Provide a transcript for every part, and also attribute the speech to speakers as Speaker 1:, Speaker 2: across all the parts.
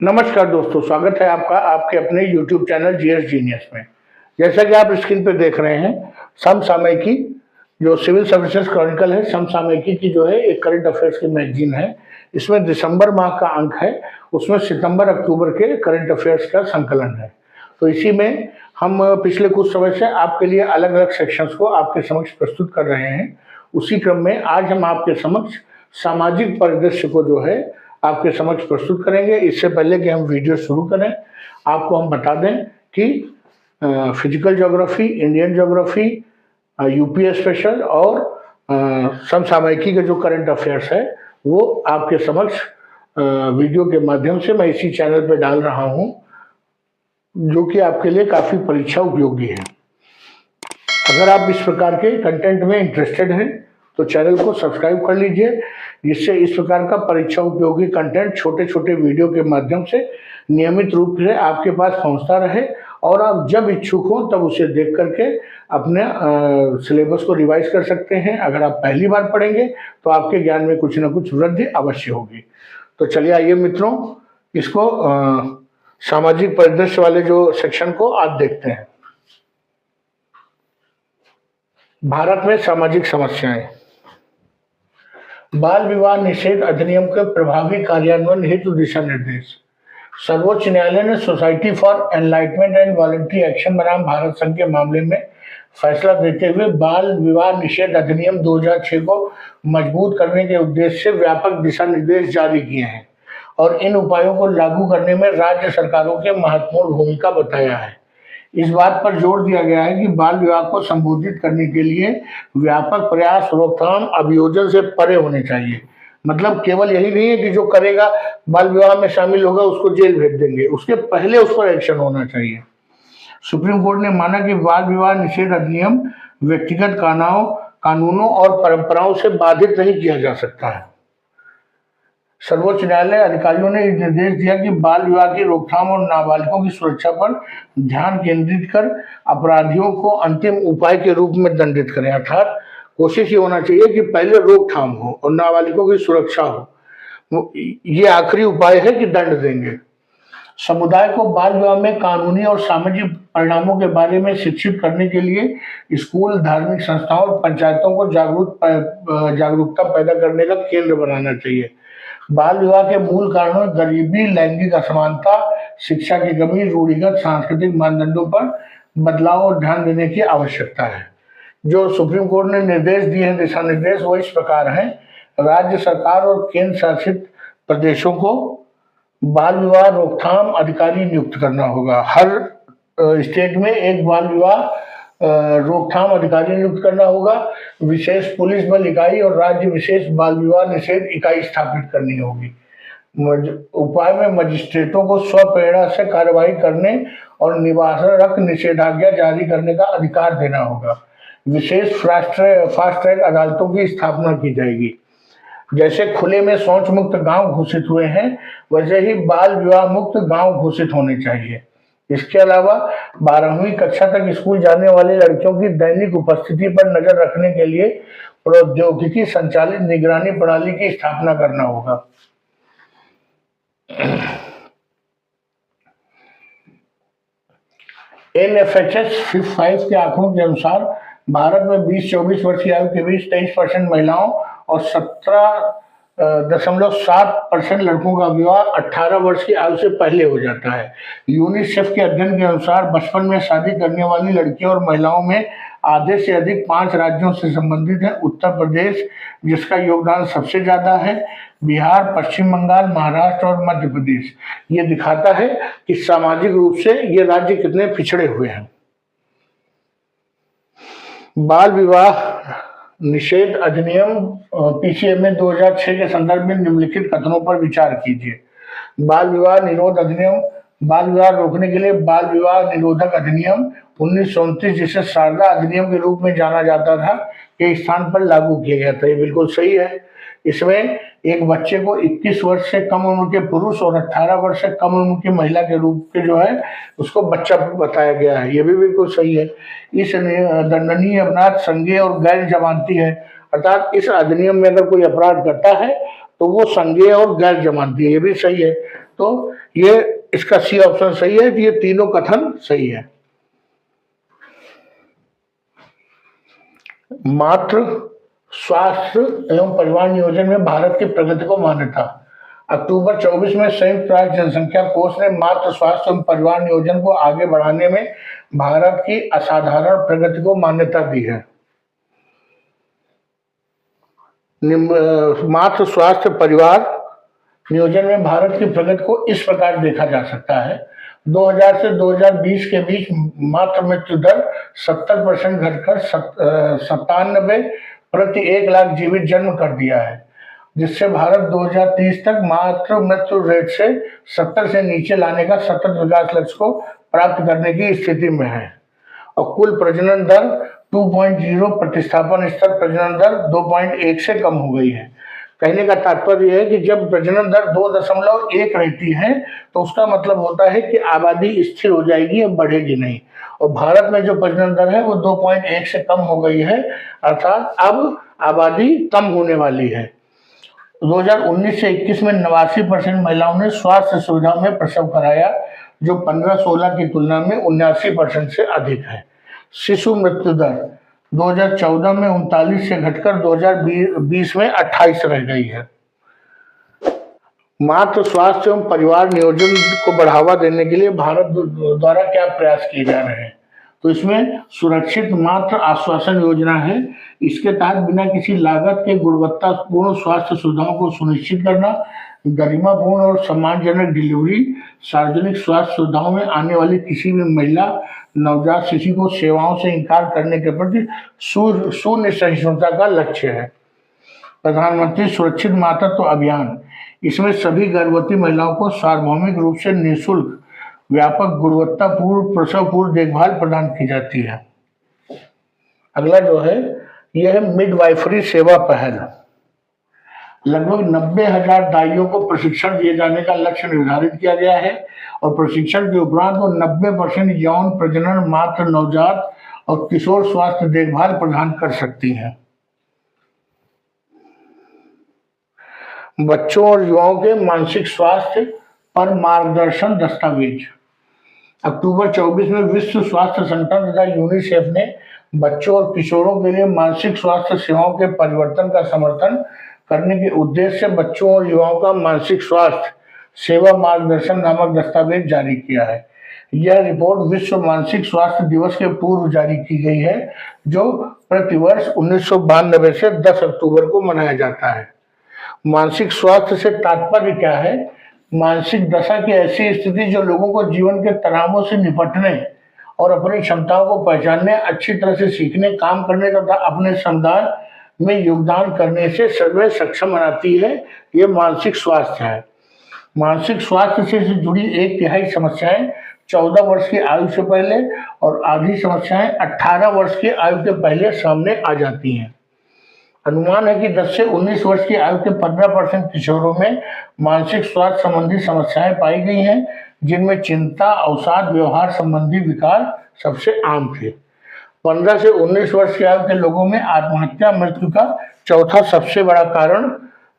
Speaker 1: नमस्कार दोस्तों, स्वागत है आपका आपके अपने YouTube चैनल जीएस जीनियस में। जैसा कि आप स्क्रीन पे देख रहे हैं, समसामयिकी जो सिविल सर्विसेज क्रॉनिकल है, समसामयिकी की जो है एक करंट अफेयर्स की मैगजीन है। इसमें दिसंबर माह का अंक है, उसमें सितंबर अक्टूबर के करंट अफेयर्स का संकलन है। तो इसी में हम पिछले कुछ समय से आपके लिए अलग अलग सेक्शंस को आपके समक्ष प्रस्तुत कर रहे हैं। उसी क्रम में आज हम आपके समक्ष सामाजिक परिदृश्य को जो है आपके समक्ष प्रस्तुत करेंगे। इससे पहले कि हम वीडियो शुरू करें, आपको हम बता दें कि physical geography, Indian geography, UP special और समसामयिकी के जो करंट अफेयर्स है वो आपके समक्ष वीडियो के माध्यम से मैं इसी चैनल पे डाल रहा हूं, जो कि आपके लिए काफ़ी परीक्षा उपयोगी है। अगर आप इस प्रकार के कंटेंट में इंटरेस्टेड हैं तो चैनल को सब्सक्राइब कर लीजिए, जिससे इस प्रकार का परीक्षा उपयोगी कंटेंट छोटे छोटे वीडियो के माध्यम से नियमित रूप से आपके पास पहुंचता रहे और आप जब इच्छुक हो तब उसे देख करके अपने सिलेबस को रिवाइज कर सकते हैं। अगर आप पहली बार पढ़ेंगे तो आपके ज्ञान में कुछ न कुछ वृद्धि अवश्य होगी। तो चलिए आइए मित्रों, इसको सामाजिक परिदृश्य वाले जो सेक्शन को आज देखते हैं। भारत में सामाजिक समस्याएं। बाल विवाह निषेध अधिनियम के प्रभावी कार्यान्वयन हेतु दिशा निर्देश। सर्वोच्च न्यायालय ने society for enlightenment and voluntary action बनाम भारत संघ के मामले में फैसला देते हुए बाल विवाह निषेध अधिनियम 2006 को मजबूत करने के उद्देश्य से व्यापक दिशा निर्देश जारी किए हैं और इन उपायों को लागू करने में राज्य सरकारों की महत्वपूर्ण भूमिका बताया है। इस बात पर जोर दिया गया है कि बाल विवाह को संबोधित करने के लिए व्यापक प्रयास रोकथाम अभियोजन से परे होने चाहिए। मतलब केवल यही नहीं है कि जो करेगा बाल विवाह में शामिल होगा उसको जेल भेज देंगे, उसके पहले उस पर एक्शन होना चाहिए। सुप्रीम कोर्ट ने माना कि बाल विवाह निषेध अधिनियम व्यक्तिगत कानूनों और परंपराओं से बाधित नहीं किया जा सकता है। सर्वोच्च न्यायालय अधिकारियों ने निर्देश दिया कि बाल विवाह की रोकथाम और नाबालिगों की सुरक्षा पर ध्यान केंद्रित कर अपराधियों को अंतिम उपाय के रूप में दंडित करें। अर्थात कोशिश ये होना चाहिए कि पहले रोकथाम हो और नाबालिगों की सुरक्षा हो। ये आखिरी उपाय है कि दंड देंगे। समुदाय को बाल विवाह में कानूनी और सामाजिक परिणामों के बारे में शिक्षित करने के लिए स्कूल, धार्मिक संस्थाओं और पंचायतों को जागरूकता पैदा करने का केंद्र बनाना चाहिए। बाल विवाह के मूल कारणों गरीबी, लैंगिक असमानता, शिक्षा की कमी, रूढ़िगत सांस्कृतिक मानदंडों पर बदलाव और ध्यान देने की आवश्यकता है। जो सुप्रीम कोर्ट ने निर्देश दिए हैं, दिशा निर्देश, वो इस प्रकार हैं। राज्य सरकार और केंद्र शासित प्रदेशों को बाल विवाह रोकथाम अधिकारी नियुक्त करना होगा। हर स्टेट में एक बाल विवाह रोकथाम अधिकारी नियुक्त करना होगा। विशेष पुलिस बल इकाई और राज्य विशेष बाल विवाह निषेध इकाई स्थापित करनी होगी। उपाय में मजिस्ट्रेटों को स्वप्रेरणा से कार्रवाई करने और निवारक निषेधाज्ञा जारी करने का अधिकार देना होगा। विशेष फास्ट ट्रैक अदालतों की स्थापना की जाएगी। जैसे खुले में शौच मुक्त गांव घोषित हुए हैं, वैसे ही बाल विवाह मुक्त गांव घोषित होने चाहिए। इसके अलावा 12वीं कक्षा तक स्कूल जाने वाली लड़कियों की दैनिक उपस्थिति पर नजर रखने के लिए प्रौद्योगिकी संचालित निगरानी प्रणाली की स्थापना करना होगा। NFHS 5 के आंकड़ों के अनुसार भारत में 20-24 वर्ष की आयु के बीच 23% महिलाओं और 17.7% लड़कों का विवाह 18 वर्ष की आयु से पहले हो जाता है। यूनिसेफ के अध्ययन के अनुसार बचपन में शादी करने वाली लड़कियों और महिलाओं में आधे से अधिक 5 राज्यों से संबंधित है। उत्तर प्रदेश, जिसका योगदान सबसे ज्यादा है, बिहार, पश्चिम बंगाल, महाराष्ट्र और मध्य प्रदेश। ये दिखाता है कि सामाजिक रूप से ये राज्य कितने पिछड़े हुए हैं। बाल विवाह निषेध अधिनियम PCMA 2006 के संदर्भ में निम्नलिखित कथनों पर विचार कीजिए। बाल विवाह निरोध अधिनियम बाल विवाह रोकने के लिए बाल विवाह निरोधक अधिनियम 1929, जिसे शारदा अधिनियम के रूप में जाना जाता था, के स्थान पर लागू किया गया था। ये बिल्कुल सही है। इसमें एक बच्चे को 21 वर्ष से कम उम्र के पुरुष और 18 वर्ष से कम उम्र की महिला के रूप के जो है उसको बच्चा बताया गया है। ये भी बिल्कुल सही है। इस दंडनीय अपराध संज्ञेय और गैर जमानती है, अर्थात इस अधिनियम में अगर कोई अपराध करता है तो वो संज्ञेय और गैर जमानती है। ये भी सही है। तो ये इसका सी ऑप्शन सही है कि ये तीनों कथन सही है। मातृ स्वास्थ्य एवं परिवार नियोजन में भारत की प्रगति को मान्यता। अक्टूबर 24 में संयुक्त राष्ट्र जनसंख्या कोष ने मातृ स्वास्थ्य एवं परिवार नियोजन को आगे बढ़ाने में भारत की असाधारण प्रगति को मान्यता दी है। मातृ स्वास्थ्य परिवार नियोजन में भारत की प्रगति को इस प्रकार देखा जा सकता है। 2000 से 2020 के बीच मातृ मृत्यु दर 70% घटकर 97 प्रति 1 लाख जीवित जन्म कर दिया है, जिससे भारत 2030 तक मातृ मृत्यु रेट से 70 से नीचे लाने का सतत विकास लक्ष्य को प्राप्त करने की स्थिति में है। और कुल प्रजनन दर 2.0, प्रतिस्थापन स्तर प्रजनन दर 2.1 से कम हो गई है। कहने का तात्पर्य है कि जब प्रजनन दर 2.1 रहती है तो उसका मतलब होता है कि आबादी स्थिर हो जाएगी, अब बढ़ेगी नहीं। और भारत में जो प्रजनन दर है वो 2.1 से कम हो गई है, अर्थात अब आबादी कम होने वाली है। 2019 से 21 में 89% महिलाओं ने स्वास्थ्य सुविधाओं में प्रसव कराया, जो 15-16 की तुलना में 79% से अधिक है। शिशु मृत्यु दर 2014 में 39 से घटकर 2020 में 28 रह गई है। मातृ स्वास्थ्य एवं परिवार नियोजन को बढ़ावा देने के लिए भारत द्वारा क्या प्रयास किए जा रहे हैं? तो इसमें सुरक्षित मातृ आश्वासन योजना है। इसके तहत बिना किसी लागत के गुणवत्तापूर्ण स्वास्थ्य सुविधाओं को सुनिश्चित करना, गरिमापूर्ण और सम्मानजनक डिलीवरी, सार्वजनिक स्वास्थ्य सुविधाओं में आने वाली किसी भी महिला नवजात शिशु को सेवाओं से इनकार करने के प्रति शून्य सहिष्णुता का लक्ष्य है। प्रधानमंत्री सुरक्षित मातृत्व अभियान, इसमें सभी गर्भवती महिलाओं को सार्वभौमिक रूप से निःशुल्क व्यापक गुणवत्तापूर्ण प्रसव पूर्व देखभाल प्रदान की जाती है। अगला जो है यह है मिडवाइफरी सेवा पहल। लगभग 90,000 दाइयों को प्रशिक्षण दिए जाने का लक्ष्य निर्धारित किया गया है और प्रशिक्षण के उपरांत वो 90% यौन प्रजनन, मातृ, नवजात और किशोर स्वास्थ्य देखभाल प्रदान कर सकती हैं। बच्चों और युवाओं के मानसिक स्वास्थ्य पर मार्गदर्शन दस्तावेज। अक्टूबर 24 में विश्व स्वास्थ्य संगठन तथा यूनिसेफ ने बच्चों और किशोरों के लिए मानसिक स्वास्थ्य सेवाओं के परिवर्तन का समर्थन करने के उद्देश्य से बच्चों और युवाओं का मानसिक स्वास्थ्य सेवा मार्गदर्शन नामक दस्तावेज जारी किया है। यह रिपोर्ट विश्व मानसिक स्वास्थ्य दिवस के पूर्व जारी की गई है, जो प्रतिवर्ष 1992 से 10 अक्टूबर को मनाया जाता है। मानसिक स्वास्थ्य से तात्पर्य क्या है? मानसिक दशा की ऐसी स्थिति जो लोगों को जीवन के तनावों से निपटने और अपनी क्षमताओं को पहचानने, अच्छी तरह से सीखने, काम करने तथा अपने समुदाय में योगदान करने से सर्वे सक्षम बनाती है। ये मानसिक स्वास्थ्य है। मानसिक स्वास्थ्य से जुड़ी 1/3 समस्याएं 14 वर्ष की आयु से पहले और आधी समस्याएं 18 वर्ष की आयु के पहले सामने आ जाती हैं। अनुमान है कि 10 से 19 वर्ष की आयु के 15% किशोरों में मानसिक स्वास्थ्य संबंधी समस्याएं पाई गई हैं, जिनमें चिंता, अवसाद, व्यवहार संबंधी विकार सबसे आम थे। 15 से 19 वर्ष की आयु के लोगों में आत्महत्या मृत्यु का चौथा सबसे बड़ा कारण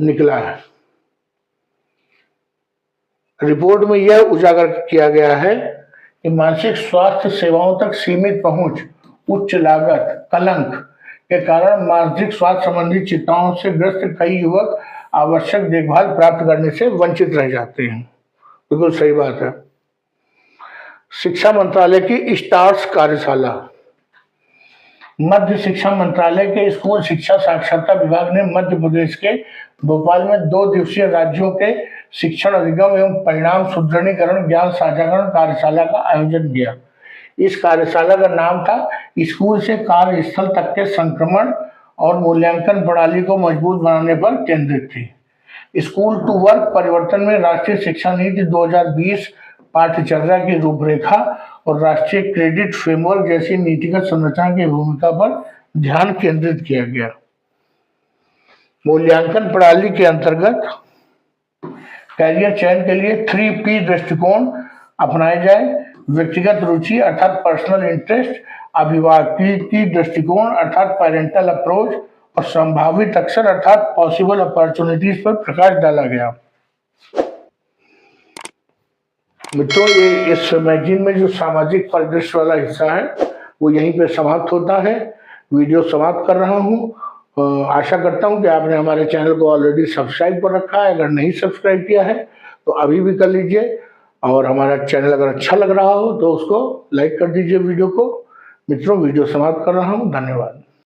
Speaker 1: निकला है। रिपोर्ट में यह उजागर किया गया है कि मानसिक स्वास्थ्य सेवाओं तक सीमित पहुंच, उच्च लागत, कलंक के कारण मानसिक स्वास्थ्य संबंधी चिंताओं से ग्रस्त कई युवक आवश्यक देखभाल प्राप्त करने से वंचित रह जाते हैं। बिल्कुल सही बात है। शिक्षा मंत्रालय की स्टार्स कार्यशाला। मध्य शिक्षा मंत्रालय के स्कूल शिक्षा साक्षरता विभाग ने मध्य प्रदेश के भोपाल में 2 दिवसीय राज्यों के शिक्षण अधिगम एवं परिणाम सुदृढ़ीकरण ज्ञान साझाकरण कार्यशाला का आयोजन किया। इस कार्यशाला का नाम था स्कूल से कार्यस्थल तक के संक्रमण और मूल्यांकन प्रणाली को मजबूत बनाने पर केंद्रित थी। स्कूल टू वर्क परिवर्तन में राष्ट्रीय शिक्षा नीति 2020, पाठ्यचर्या की रूपरेखा और राष्ट्रीय क्रेडिट फ्रेमवर्क जैसी नीतिगत संरचना की भूमिका पर ध्यान केंद्रित किया गया। मूल्यांकन प्रणाली के अंतर्गत कैरियर चयन के लिए 3P दृष्टिकोण अपनाए जाए। व्यक्तिगत रुचि अर्थात पर्सनल इंटरेस्ट, अभिभावकीय दृष्टिकोण अर्थात पेरेंटल अप्रोच और संभावित अवसर अर्थात पॉसिबल अपॉर्चुनिटीज पर प्रकाश डाला गया। मित्रों, ये इस मैगजीन में जो सामाजिक परिदृश्य वाला हिस्सा है वो यहीं पे समाप्त होता है। वीडियो समाप्त कर रहा हूँ। आशा करता हूँ कि आपने हमारे चैनल को ऑलरेडी सब्सक्राइब कर रखा है। अगर नहीं सब्सक्राइब किया है तो अभी भी कर लीजिए, और हमारा चैनल अगर अच्छा लग रहा हो तो उसको लाइक कर दीजिए वीडियो को। मित्रों, वीडियो समाप्त कर रहा हूँ। धन्यवाद।